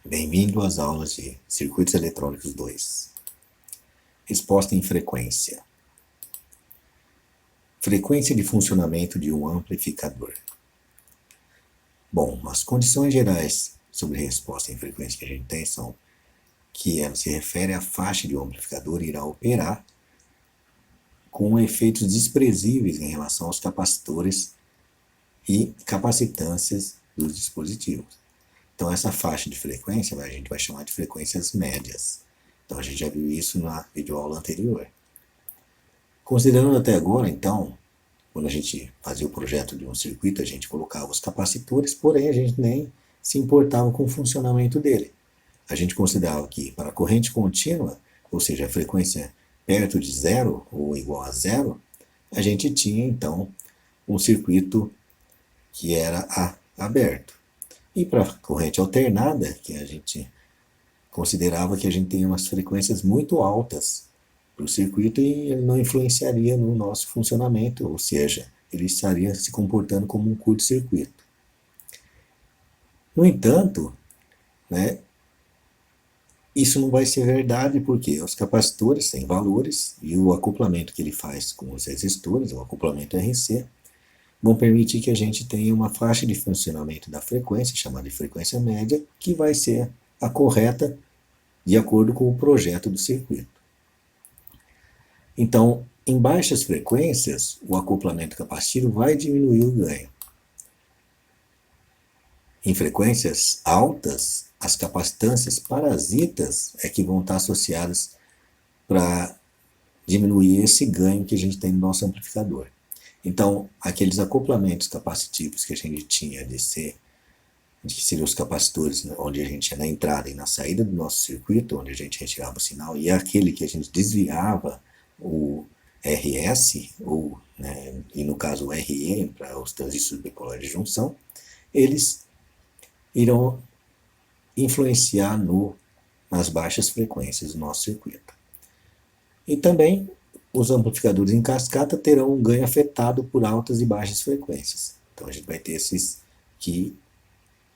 Bem-vindo às aulas de Circuitos Eletrônicos 2. Resposta em frequência. Frequência de funcionamento de um amplificador. Bom, as condições gerais sobre resposta em frequência que a gente tem são que ela se refere à faixa de um amplificador irá operar com efeitos desprezíveis em relação aos capacitores e capacitâncias dos dispositivos. Então, essa faixa de frequência a gente vai chamar de frequências médias. Então, a gente já viu isso na videoaula anterior. Considerando até agora, então, quando a gente fazia o projeto de um circuito, a gente colocava os capacitores, porém a gente nem se importava com o funcionamento dele. A gente considerava que para a corrente contínua, ou seja, a frequência perto de zero ou igual a zero, a gente tinha então um circuito que era aberto. E para a corrente alternada, que a gente considerava que a gente tem umas frequências muito altas para o circuito e ele não influenciaria no nosso funcionamento, ou seja, ele estaria se comportando como um curto-circuito. No entanto, isso não vai ser verdade porque os capacitores têm valores e o acoplamento que ele faz com os resistores, o acoplamento RC, vão permitir que a gente tenha uma faixa de funcionamento da frequência, chamada de frequência média, que vai ser a correta de acordo com o projeto do circuito. Então, em baixas frequências, o acoplamento capacitível vai diminuir o ganho. Em frequências altas, as capacitâncias parasitas é que vão estar associadas para diminuir esse ganho que a gente tem no nosso amplificador. Então, aqueles acoplamentos capacitivos que a gente tinha que seriam os capacitores, onde a gente ia na entrada e na saída do nosso circuito, onde a gente retirava o sinal, e aquele que a gente desviava o RS, e no caso o RE, para os transistores bipolares de junção, eles irão influenciar nas baixas frequências do nosso circuito. E também os amplificadores em cascata terão um ganho afetado por altas e baixas frequências. Então a gente vai ter que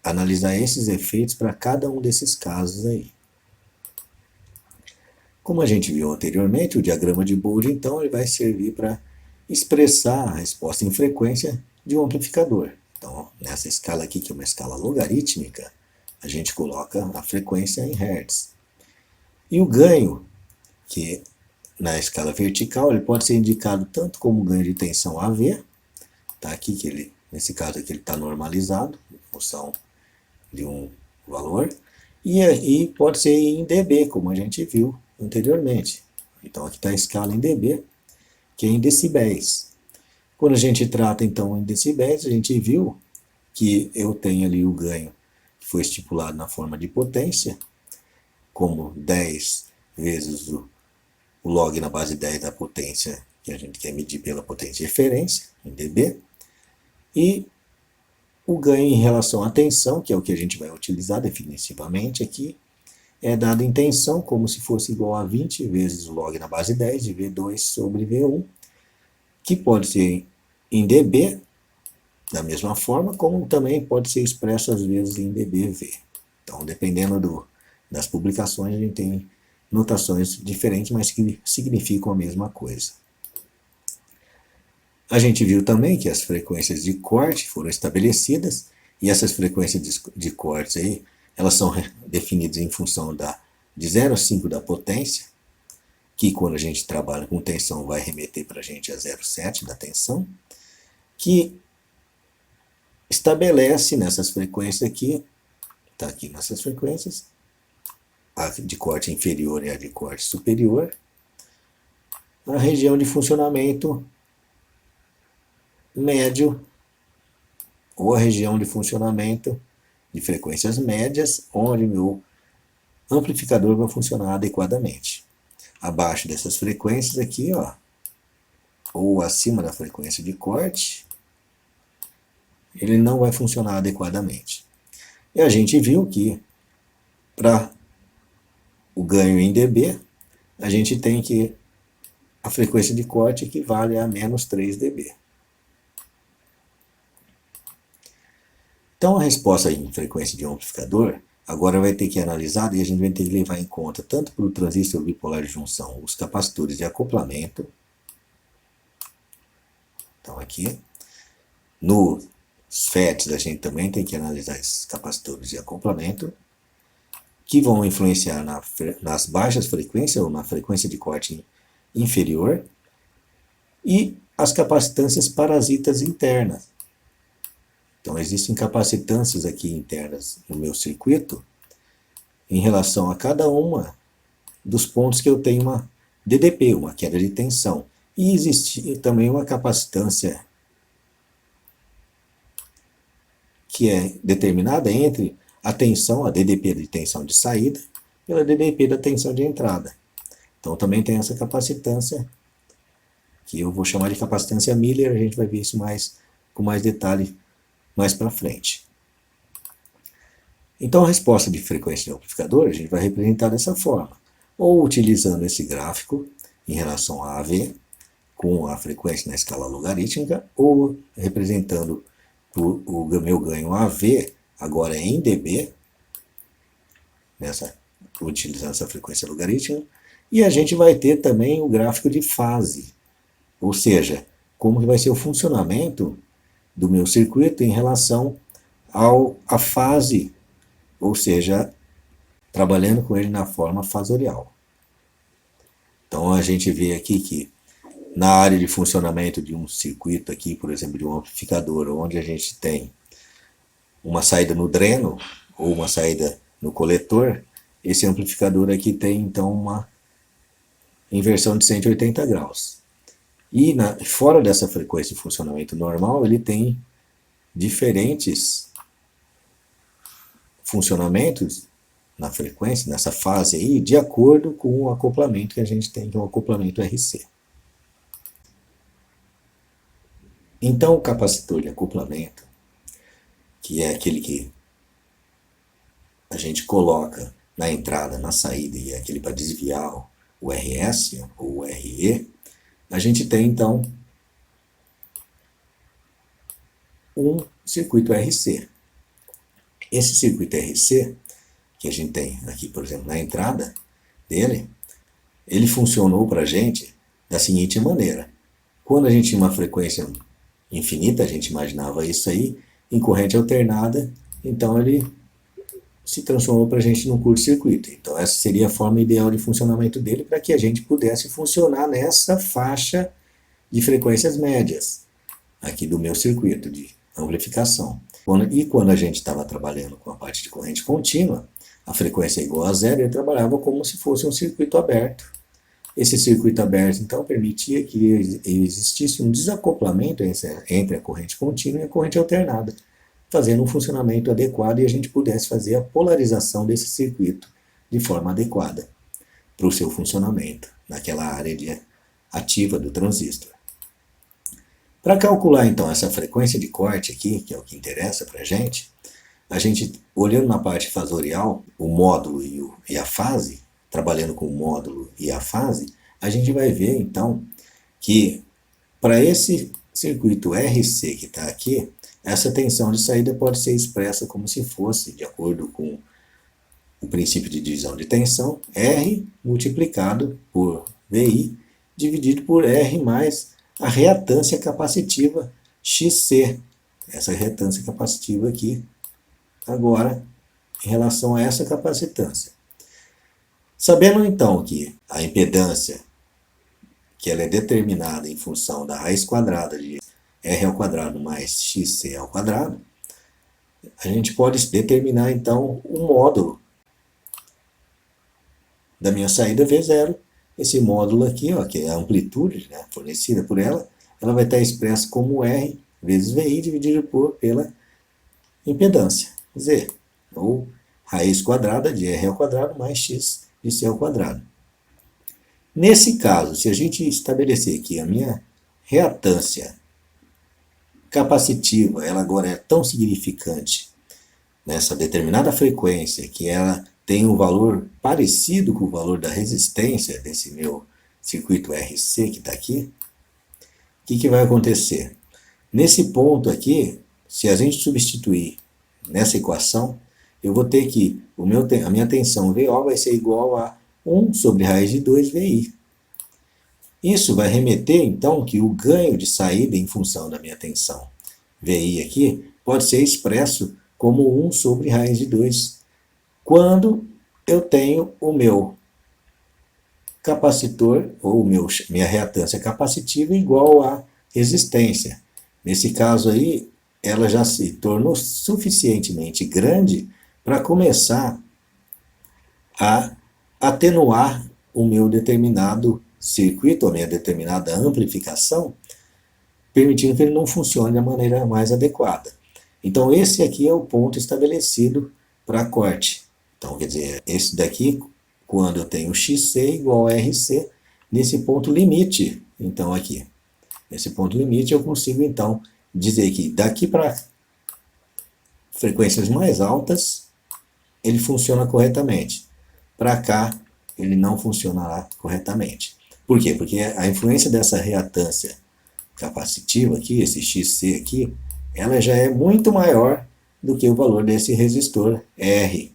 analisar esses efeitos para cada um desses casos aí. Como a gente viu anteriormente, o diagrama de Bode, então, ele vai servir para expressar a resposta em frequência de um amplificador. Então, nessa escala aqui, que é uma escala logarítmica, a gente coloca a frequência em Hz. E o ganho, que na escala vertical, ele pode ser indicado tanto como ganho de tensão AV, tá aqui que ele, nesse caso aqui, ele está normalizado, em função de um valor, e pode ser em dB, como a gente viu anteriormente. Então aqui está a escala em dB, que é em decibéis. Quando a gente trata então em decibéis, a gente viu que eu tenho ali o ganho que foi estipulado na forma de potência, como 10 vezes o log na base 10 da potência que a gente quer medir pela potência de referência, em dB, e o ganho em relação à tensão, que é o que a gente vai utilizar definitivamente aqui, é dado em tensão como se fosse igual a 20 vezes o log na base 10 de V2 sobre V1, que pode ser em dB, da mesma forma, como também pode ser expresso às vezes em dBV. Então, dependendo das publicações, a gente tem notações diferentes, mas que significam a mesma coisa. A gente viu também que as frequências de corte foram estabelecidas, e essas frequências de corte aí, elas são definidas em função de 0 a 5 da potência, que quando a gente trabalha com tensão vai remeter para a gente a 0,7 da tensão, que estabelece nessas frequências aqui, está aqui nessas frequências, a de corte inferior e a de corte superior, a região de funcionamento médio, ou a região de funcionamento de frequências médias, onde meu amplificador vai funcionar adequadamente. Abaixo dessas frequências aqui, ou acima da frequência de corte, ele não vai funcionar adequadamente. E a gente viu que, para o ganho em dB, a gente tem que a frequência de corte equivale a menos 3 dB. Então, a resposta em frequência de um amplificador, agora vai ter que analisar e a gente vai ter que levar em conta, tanto para o transistor bipolar de junção, os capacitores de acoplamento. Então aqui, nos FETs a gente também tem que analisar esses capacitores de acoplamento, que vão influenciar nas baixas frequências ou na frequência de corte inferior, e as capacitâncias parasitas internas. Então existem capacitâncias aqui internas no meu circuito em relação a cada uma dos pontos que eu tenho uma DDP, uma queda de tensão. E existe também uma capacitância que é determinada entre a tensão, a DDP de tensão de saída, pela DDP da tensão de entrada. Então também tem essa capacitância, que eu vou chamar de capacitância Miller, a gente vai ver isso com mais detalhe mais para frente. Então a resposta de frequência do amplificador a gente vai representar dessa forma, ou utilizando esse gráfico em relação a AV, com a frequência na escala logarítmica, ou representando o meu ganho AV, agora é em dB, utilizando essa frequência logarítmica, e a gente vai ter também o gráfico de fase, ou seja, como que vai ser o funcionamento do meu circuito em relação à fase, ou seja, trabalhando com ele na forma fasorial. Então a gente vê aqui que na área de funcionamento de um circuito aqui, por exemplo, de um amplificador, onde a gente tem uma saída no dreno ou uma saída no coletor, esse amplificador aqui tem então uma inversão de 180 graus. E fora dessa frequência de funcionamento normal, ele tem diferentes funcionamentos na frequência, nessa fase aí, de acordo com o acoplamento que a gente tem, que é o acoplamento RC. Então o capacitor de acoplamento, que é aquele que a gente coloca na entrada, na saída, e é aquele para desviar o RS ou o RE, a gente tem então um circuito RC. Esse circuito RC, que a gente tem aqui, por exemplo, na entrada dele, ele funcionou para a gente da seguinte maneira. Quando a gente tinha uma frequência infinita, a gente imaginava isso aí, em corrente alternada, então ele se transformou para a gente num curto-circuito. Então essa seria a forma ideal de funcionamento dele para que a gente pudesse funcionar nessa faixa de frequências médias, aqui do meu circuito de amplificação. E quando a gente estava trabalhando com a parte de corrente contínua, a frequência é igual a zero, ele trabalhava como se fosse um circuito aberto. Esse circuito aberto, então, permitia que existisse um desacoplamento entre a corrente contínua e a corrente alternada, fazendo um funcionamento adequado e a gente pudesse fazer a polarização desse circuito de forma adequada para o seu funcionamento, naquela área ativa do transistor. Para calcular, então, essa frequência de corte aqui, que é o que interessa para a gente, olhando na parte fasorial, o módulo e a fase, trabalhando com o módulo e a fase, a gente vai ver, então, que para esse circuito RC que está aqui, essa tensão de saída pode ser expressa como se fosse, de acordo com o princípio de divisão de tensão, R multiplicado por VI, dividido por R mais a reatância capacitiva XC. Essa reatância capacitiva aqui, agora, em relação a essa capacitância. Sabendo então que a impedância, que ela é determinada em função da raiz quadrada de R ao quadrado mais XC ao quadrado, a gente pode determinar então o módulo da minha saída V0. Esse módulo aqui, ó, que é a amplitude, né, fornecida por ela vai estar expressa como R vezes VI dividido pela impedância, Z, ou raiz quadrada de R ao quadrado mais X de C ao quadrado. Nesse caso, se a gente estabelecer que a minha reatância capacitiva, ela agora é tão significante nessa determinada frequência que ela tem um valor parecido com o valor da resistência desse meu circuito RC que está aqui, o que vai acontecer? Nesse ponto aqui, se a gente substituir nessa equação, eu vou ter que, a minha tensão VO vai ser igual a 1 sobre raiz de 2 VI. Isso vai remeter, então, que o ganho de saída em função da minha tensão VI aqui pode ser expresso como 1 sobre raiz de 2, quando eu tenho o meu capacitor, ou minha reatância capacitiva igual à resistência. Nesse caso aí, ela já se tornou suficientemente grande para começar a atenuar o meu determinado circuito, a minha determinada amplificação, permitindo que ele não funcione da maneira mais adequada. Então esse aqui é o ponto estabelecido para corte. Então quer dizer, esse daqui, quando eu tenho XC igual a RC, nesse ponto limite, então aqui, nesse ponto limite eu consigo então dizer que daqui para frequências mais altas ele funciona corretamente. Para cá ele não funcionará corretamente. Por quê? Porque a influência dessa reatância capacitiva aqui, esse XC aqui, ela já é muito maior do que o valor desse resistor R,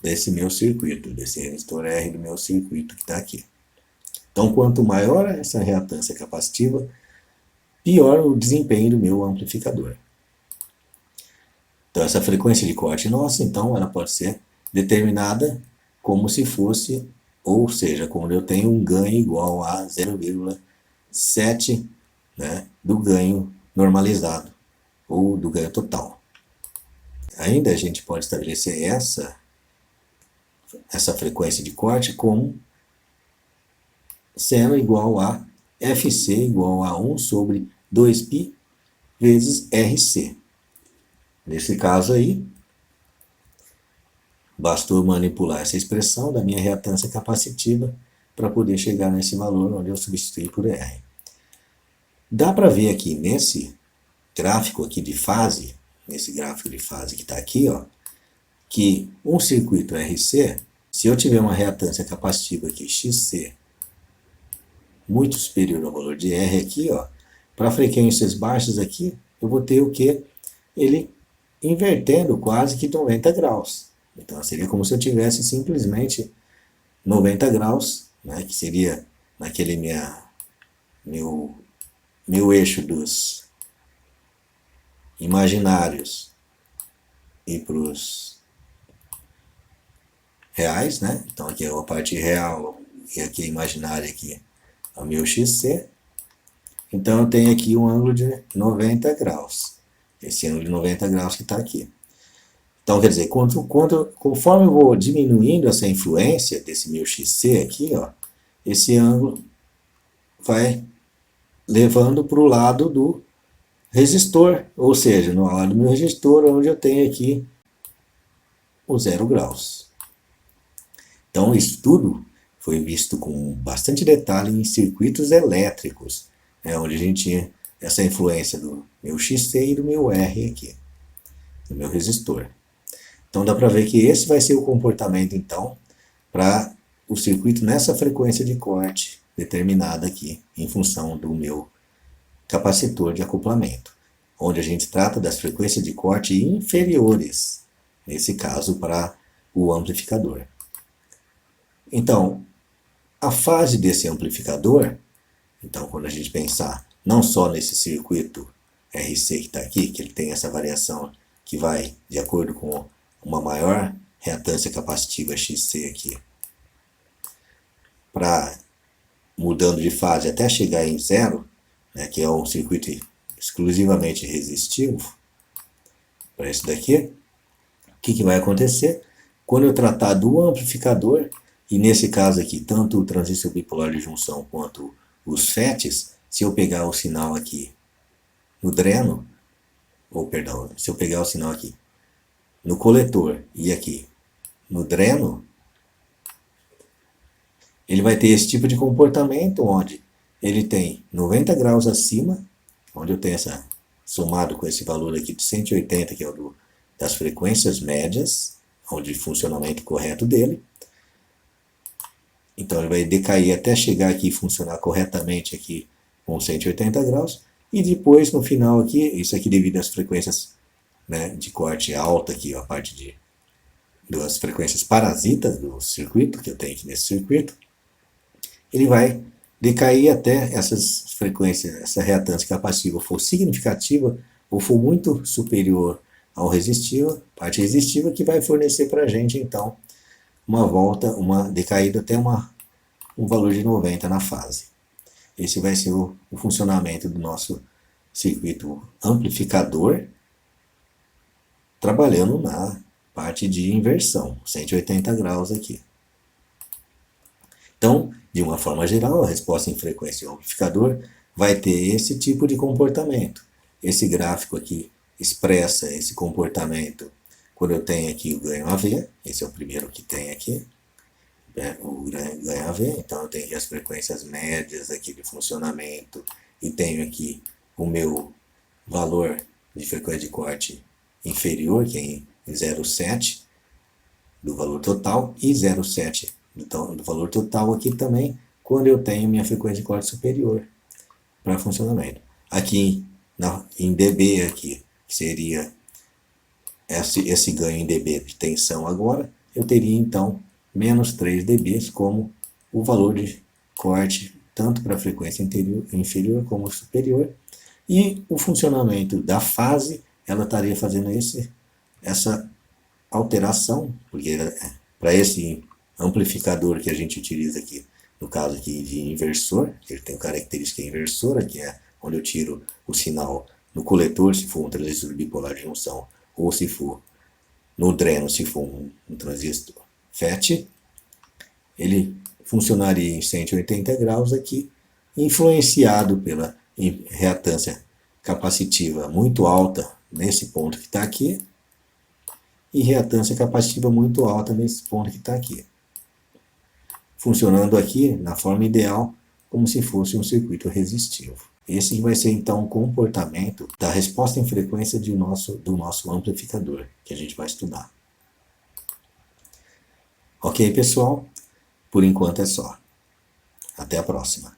desse meu circuito, desse resistor R do meu circuito que está aqui. Então, quanto maior essa reatância capacitiva, pior o desempenho do meu amplificador. Então, essa frequência de corte nossa, então, ela pode ser determinada como se fosse, ou seja, quando eu tenho um ganho igual a 0,7, né, do ganho normalizado, ou do ganho total. Ainda a gente pode estabelecer essa frequência de corte como sendo igual a Fc igual a 1 sobre 2π vezes Rc. Nesse caso aí, bastou manipular essa expressão da minha reatância capacitiva para poder chegar nesse valor onde eu substituí por R. Dá para ver aqui nesse gráfico aqui de fase, nesse gráfico de fase que está aqui, ó, que um circuito RC, se eu tiver uma reatância capacitiva aqui, XC, muito superior ao valor de R aqui, ó, para frequências baixas aqui, eu vou ter o que? Ele invertendo quase que 90 graus. Então seria como se eu tivesse simplesmente 90 graus, né, que seria naquele meu eixo dos imaginários e para os reais, né? Então aqui é a parte real e aqui a imaginária, aqui é o meu XC. Então eu tenho aqui um ângulo de 90 graus. Esse ângulo de 90 graus que está aqui. Então quer dizer, conforme eu vou diminuindo essa influência desse meu XC aqui, ó, esse ângulo vai levando para o lado do resistor, ou seja, no lado do meu resistor, onde eu tenho aqui o 0 graus. Então isso tudo foi visto com bastante detalhe em circuitos elétricos, né, onde a gente tinha essa influência do meu XC e do meu R aqui, do meu resistor. Então dá para ver que esse vai ser o comportamento, então, para o circuito nessa frequência de corte determinada aqui, em função do meu capacitor de acoplamento, onde a gente trata das frequências de corte inferiores, nesse caso para o amplificador. Então, a fase desse amplificador, então quando a gente pensar não só nesse circuito RC que está aqui, que ele tem essa variação que vai de acordo com uma maior reatância capacitiva XC aqui, para mudando de fase até chegar em zero, né, que é um circuito exclusivamente resistivo, para isso daqui, o que vai acontecer? Quando eu tratar do amplificador, e nesse caso aqui, tanto o transistor bipolar de junção quanto os FETs, se eu pegar o sinal aqui no dreno, ou perdão, se eu pegar o sinal aqui no coletor e aqui no dreno, ele vai ter esse tipo de comportamento onde ele tem 90 graus acima, onde eu tenho essa somado com esse valor aqui de 180, que é o das frequências médias, onde o funcionamento correto dele. Então ele vai decair até chegar aqui e funcionar corretamente aqui com 180 graus. E depois, no final aqui, isso aqui devido às frequências, né, de corte alta aqui, ó, a parte de das frequências parasitas do circuito, que eu tenho aqui nesse circuito, ele vai decair até essas frequências, essa reatância capacitiva for significativa ou for muito superior ao resistível, parte resistiva, que vai fornecer para a gente, então, uma volta, uma decaída até um valor de 90 na fase. Esse vai ser o funcionamento do nosso circuito amplificador, trabalhando na parte de inversão, 180 graus aqui. Então, de uma forma geral, a resposta em frequência do amplificador vai ter esse tipo de comportamento. Esse gráfico aqui expressa esse comportamento quando eu tenho aqui o ganho AV, esse é o primeiro que tem aqui, o ganho AV, então eu tenho aqui as frequências médias aqui de funcionamento e tenho aqui o meu valor de frequência de corte inferior, que é em 0,7 do valor total, e 0,7 do valor total aqui também, quando eu tenho minha frequência de corte superior para funcionamento. Aqui em dB aqui, que seria esse ganho em dB de tensão agora, eu teria então menos 3 dB como o valor de corte tanto para a frequência inferior como superior, e o funcionamento da fase, ela estaria fazendo essa alteração, porque para esse amplificador que a gente utiliza aqui, no caso aqui de inversor, ele tem característica inversora, que é onde eu tiro o sinal no coletor, se for um transistor bipolar de junção, ou se for no dreno, se for um transistor FET, ele funcionaria em 180 graus aqui, influenciado pela reatância capacitiva muito alta nesse ponto que está aqui, e reatância capacitiva muito alta nesse ponto que está aqui. Funcionando aqui na forma ideal, como se fosse um circuito resistivo. Esse vai ser então o comportamento da resposta em frequência do nosso amplificador, que a gente vai estudar. Ok, pessoal? Por enquanto é só. Até a próxima.